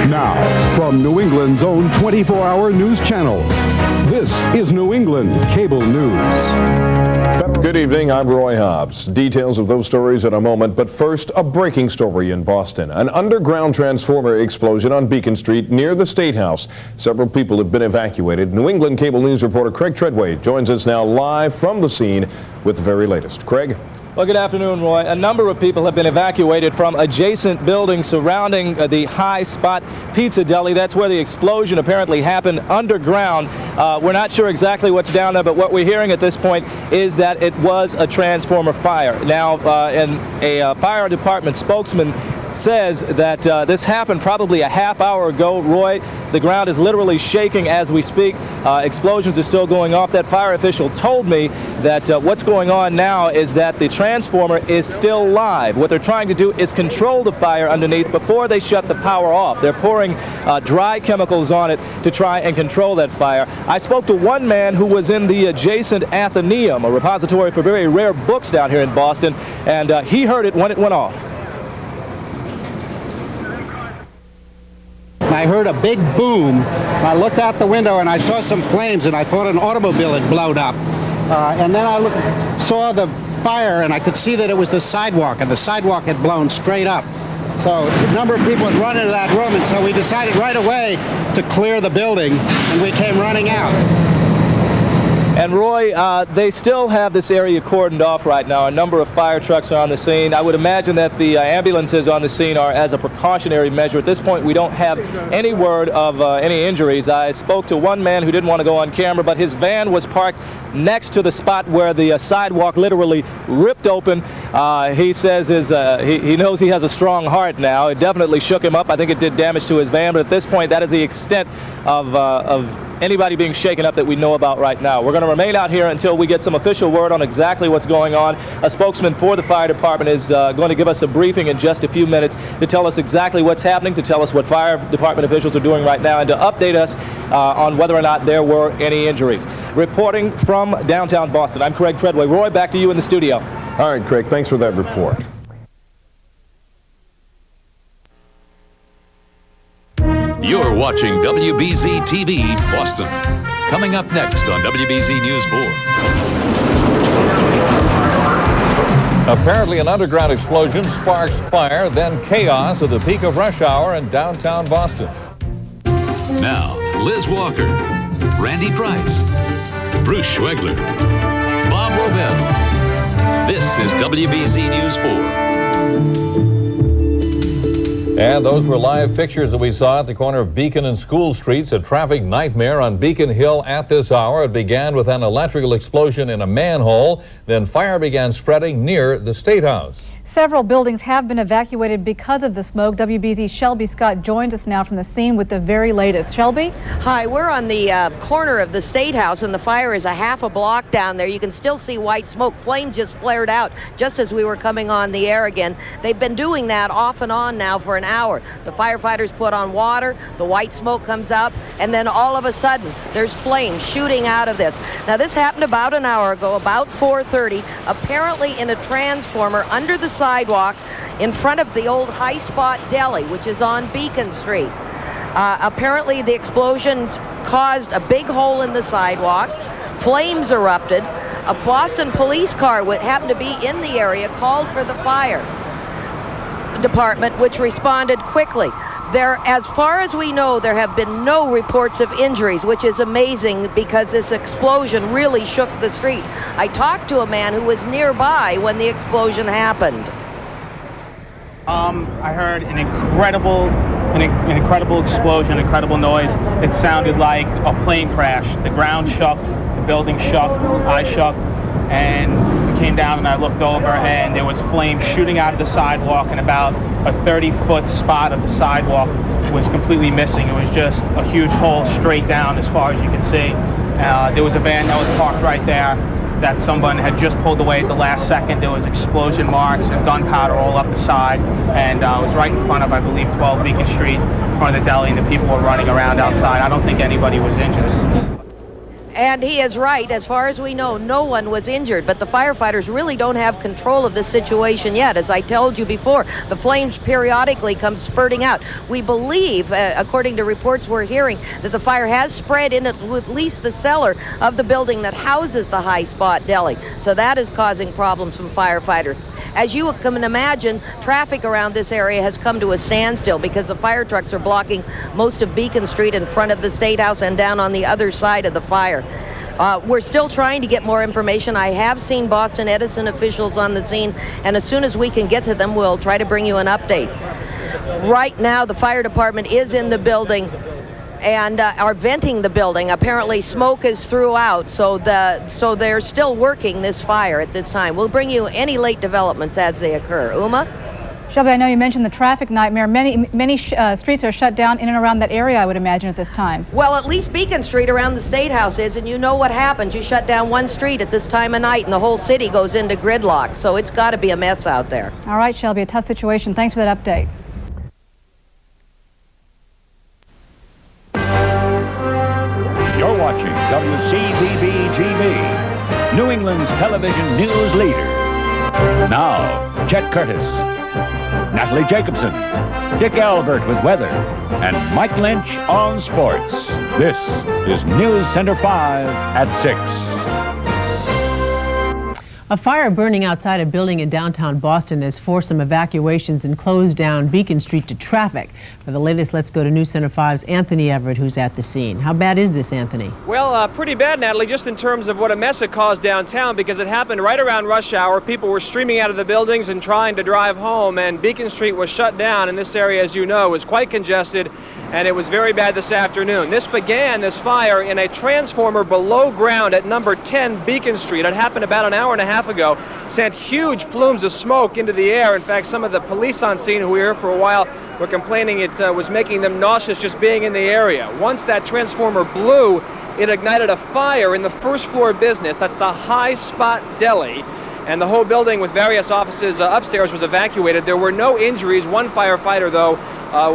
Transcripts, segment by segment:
Now, from New England's own 24-hour news channel, this is New England Cable News. Good evening, I'm Roy Hobbs. Details of those stories in a moment, but first, a breaking story in Boston. An underground transformer explosion on Beacon Street near the State House. Several people have been evacuated. New England Cable News reporter Craig Treadway joins us now live from the scene with the very latest. Craig? Well, good afternoon, Roy. A number of people have been evacuated from adjacent buildings surrounding the High Spot Pizza Deli. That's where the explosion apparently happened underground. We're not sure exactly what's down there, but what we're hearing at this point is that it was a transformer fire. Now, and a fire department spokesman says that this happened probably a half hour ago. Roy, the ground is literally shaking as we speak. Explosions are still going off. That fire official told me that what's going on now is that the transformer is still live. What they're trying to do is control the fire underneath before they shut the power off. They're pouring dry chemicals on it to try and control that fire. I spoke to one man who was in the adjacent Athenaeum, a repository for very rare books down here in Boston, and he heard it when it went off. I heard a big boom. I looked out the window and I saw some flames and I thought an automobile had blown up. And then I saw the fire and I could see that it was the sidewalk, and the sidewalk had blown straight up. So a number of people had run into that room, and so we decided right away to clear the building, and we came running out. And Roy, they still have this area cordoned off right now. A number of fire trucks are on the scene. I would imagine that the ambulances on the scene are as a precautionary measure. At this point, we don't have any word of any injuries. I spoke to one man who didn't want to go on camera, but his van was parked next to the spot where the sidewalk literally ripped open. He says he knows he has a strong heart now. It definitely shook him up. I think it did damage to his van, but at this point, that is the extent of anybody being shaken up that we know about right now. We're going to remain out here until we get some official word on exactly what's going on. A spokesman for the fire department is going to give us a briefing in just a few minutes to tell us exactly what's happening, to tell us what fire department officials are doing right now, and to update us on whether or not there were any injuries. Reporting from downtown Boston, I'm Craig Treadway. Roy, back to you in the studio. All right, Craig, thanks for that report. You're watching WBZ TV Boston. Coming up next on WBZ News 4. Apparently an underground explosion sparks fire, then chaos at the peak of rush hour in downtown Boston. Now, Liz Walker, Randy Price, Bruce Schwegler, Bob Robel. This is WBZ News 4. And those were live pictures that we saw at the corner of Beacon and School Streets. A traffic nightmare on Beacon Hill at this hour. It began with an electrical explosion in a manhole. Then fire began spreading near the State House. Several buildings have been evacuated because of the smoke. WBZ's Shelby Scott joins us now from the scene with the very latest. Shelby? Hi, we're on the corner of the State House, and the fire is a half a block down there. You can still see white smoke. Flame just flared out just as we were coming on the air again. They've been doing that off and on now for an hour. The firefighters put on water, the white smoke comes up, and then all of a sudden there's flames shooting out of this. Now this happened about an hour ago, about 4:30, apparently in a transformer under the sidewalk in front of the old High Spot Deli, which is on Beacon Street. Apparently the explosion caused a big hole in the sidewalk. Flames erupted. A Boston police car happened to be in the area, called for the fire department, which responded quickly. As far as we know, there have been no reports of injuries, which is amazing because this explosion really shook the street. I talked to a man who was nearby when the explosion happened. I heard an incredible explosion, incredible noise. It sounded like a plane crash. The ground shook, the building shook, I shook, and I came down and I looked over, and there was flames shooting out of the sidewalk, and about a 30-foot spot of the sidewalk was completely missing. It was just a huge hole straight down as far as you could see. There was a van that was parked right there that someone had just pulled away at the last second. There was explosion marks and gunpowder all up the side, and it was right in front of, I believe, 12 Beacon Street, in front of the deli, and the people were running around outside. I don't think anybody was injured. And he is right. As far as we know, no one was injured, but the firefighters really don't have control of the situation yet. As I told you before, the flames periodically come spurting out. We believe, according to reports we're hearing, that the fire has spread into at least the cellar of the building that houses the High Spot Deli. So that is causing problems from firefighters. As you can imagine, traffic around this area has come to a standstill because the fire trucks are blocking most of Beacon Street in front of the State House and down on the other side of the fire. We're still trying to get more information. I have seen Boston Edison officials on the scene, and as soon as we can get to them, we'll try to bring you an update. Right now, the fire department is in the building and are venting the building. Apparently smoke is throughout, so they're still working this fire at this time. We'll bring you any late developments as they occur. Uma? Shelby, I know you mentioned the traffic nightmare. Many streets are shut down in and around that area, I would imagine, at this time. Well, at least Beacon Street around the State House is, and you know what happens. You shut down one street at this time of night and the whole city goes into gridlock, so it's got to be a mess out there. All right, Shelby, a tough situation. Thanks for that update. You're watching WCVB-TV, New England's television news leader. Now, Chet Curtis, Natalie Jacobson, Dick Albert with weather, and Mike Lynch on sports. This is News Center 5 at 6. A fire burning outside a building in downtown Boston has forced some evacuations and closed down Beacon Street to traffic. For the latest, let's go to News Center 5's Anthony Everett, who's at the scene. How bad is this, Anthony? Well, pretty bad, Natalie, just in terms of what a mess it caused downtown, because it happened right around rush hour. People were streaming out of the buildings and trying to drive home, and Beacon Street was shut down, and this area, as you know, was quite congested, and it was very bad this afternoon. This fire, in a transformer below ground at number 10 Beacon Street. It happened about an hour and a half ago, sent huge plumes of smoke into the air. In fact, some of the police on scene who were here for a while were complaining it was making them nauseous just being in the area. Once that transformer blew, it ignited a fire in the first floor business. That's the High Spot Deli. And the whole building with various offices upstairs was evacuated. There were no injuries. One firefighter, though,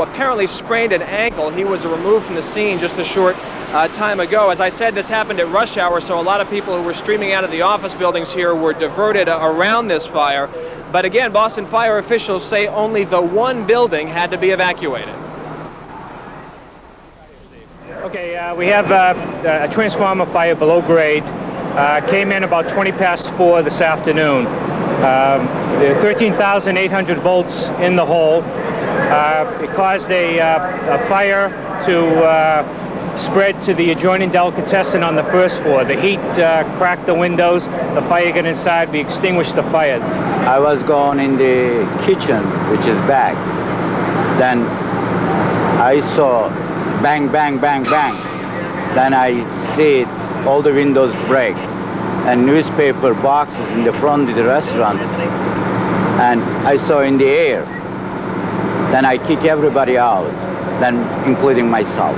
apparently sprained an ankle. He was removed from the scene just a short time ago. As I said, this happened at rush hour, so a lot of people who were streaming out of the office buildings here were diverted around this fire. But again, Boston fire officials say only the one building had to be evacuated. Okay, we have a transformer fire below grade. Came in about 20 past 4 this afternoon. 13,800 volts in the hole. It caused a fire to spread to the adjoining delicatessen on the first floor. The heat cracked the windows. The fire got inside. We extinguished the fire. I was going in the kitchen, which is back. Then I saw bang, bang, bang, bang. Then I see it, all the windows break, and newspaper boxes in the front of the restaurant. And I saw in the air. Then I kick everybody out, then including myself.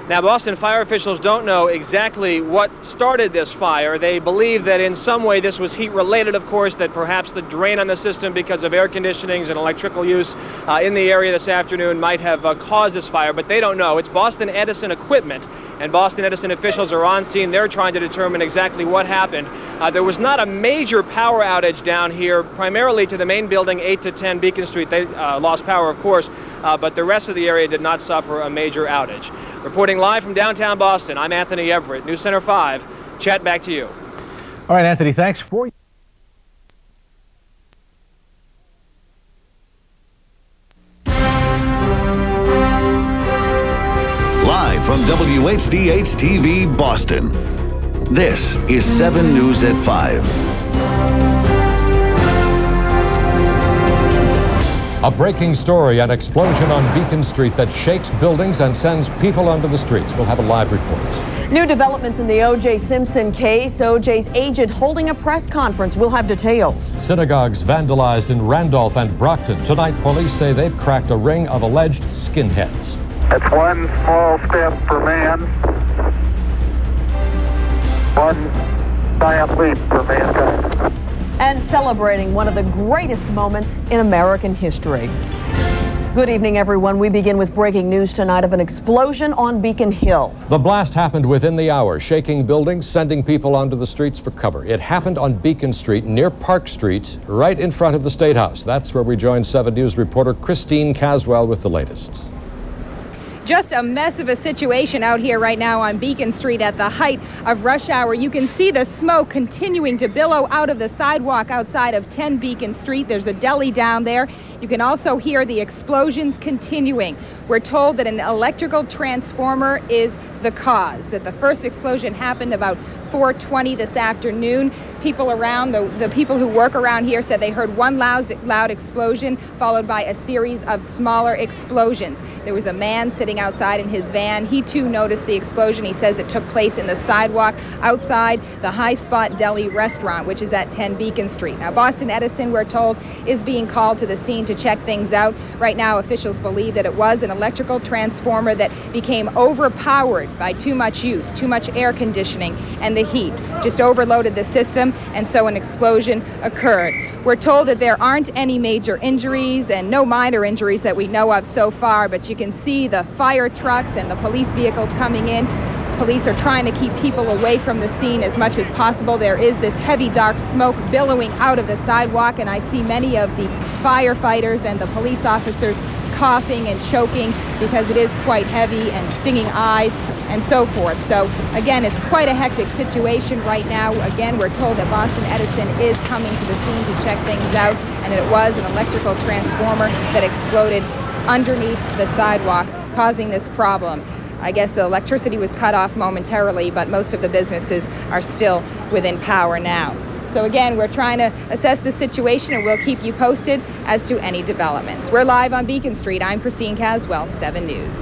Now, Boston fire officials don't know exactly what started this fire. They believe that in some way this was heat-related, of course, that perhaps the drain on the system because of air conditionings and electrical use in the area this afternoon might have caused this fire, but they don't know. It's Boston Edison equipment, and Boston Edison officials are on scene. They're trying to determine exactly what happened. There was not a major power outage down here, primarily to the main building, 8 to 10 Beacon Street. They lost power, of course, but the rest of the area did not suffer a major outage. Reporting live from downtown Boston, I'm Anthony Everett, News Center 5. Chet, back to you. All right, Anthony, thanks for... Live from WHDH-TV Boston, this is 7 News at 5. A breaking story, an explosion on Beacon Street that shakes buildings and sends people onto the streets. We'll have a live report. New developments in the O.J. Simpson case. O.J.'s agent holding a press conference. We'll have details. Synagogues vandalized in Randolph and Brockton. Tonight, police say they've cracked a ring of alleged skinheads. That's one small step for man, one giant leap for mankind. And celebrating one of the greatest moments in American history. Good evening, everyone. We begin with breaking news tonight of an explosion on Beacon Hill. The blast happened within the hour, shaking buildings, sending people onto the streets for cover. It happened on Beacon Street near Park Street, right in front of the State House. That's where we join 7 News reporter Christine Caswell with the latest. Just a mess of a situation out here right now on Beacon Street at the height of rush hour. You can see the smoke continuing to billow out of the sidewalk outside of 10 Beacon Street. There's a deli down there. You can also hear the explosions continuing. We're told that an electrical transformer is the cause, that the first explosion happened about 4:20 this afternoon. People around, the people who work around here said they heard one loud explosion followed by a series of smaller explosions. There was a man sitting outside in his van. He too noticed the explosion. He says it took place in the sidewalk outside the High Spot Deli restaurant, which is at 10 Beacon Street. Now, Boston Edison, we're told, is being called to the scene to check things out. Right now, officials believe that it was an electrical transformer that became overpowered by too much use, too much air conditioning, and the heat just overloaded the system, and so an explosion occurred. We're told that there aren't any major injuries and no minor injuries that we know of so far, but you can see the fire trucks and the police vehicles coming in. Police are trying to keep people away from the scene as much as possible. There is this heavy dark smoke billowing out of the sidewalk, and I see many of the firefighters and the police officers coughing and choking because it is quite heavy, and stinging eyes and so forth. So again, it's quite a hectic situation right now. Again, we're told that Boston Edison is coming to the scene to check things out, and it was an electrical transformer that exploded underneath the sidewalk, causing this problem. I guess the electricity was cut off momentarily, but most of the businesses are still within power now. So again, we're trying to assess the situation, and we'll keep you posted as to any developments. We're live on Beacon Street. I'm Christine Caswell, 7 News.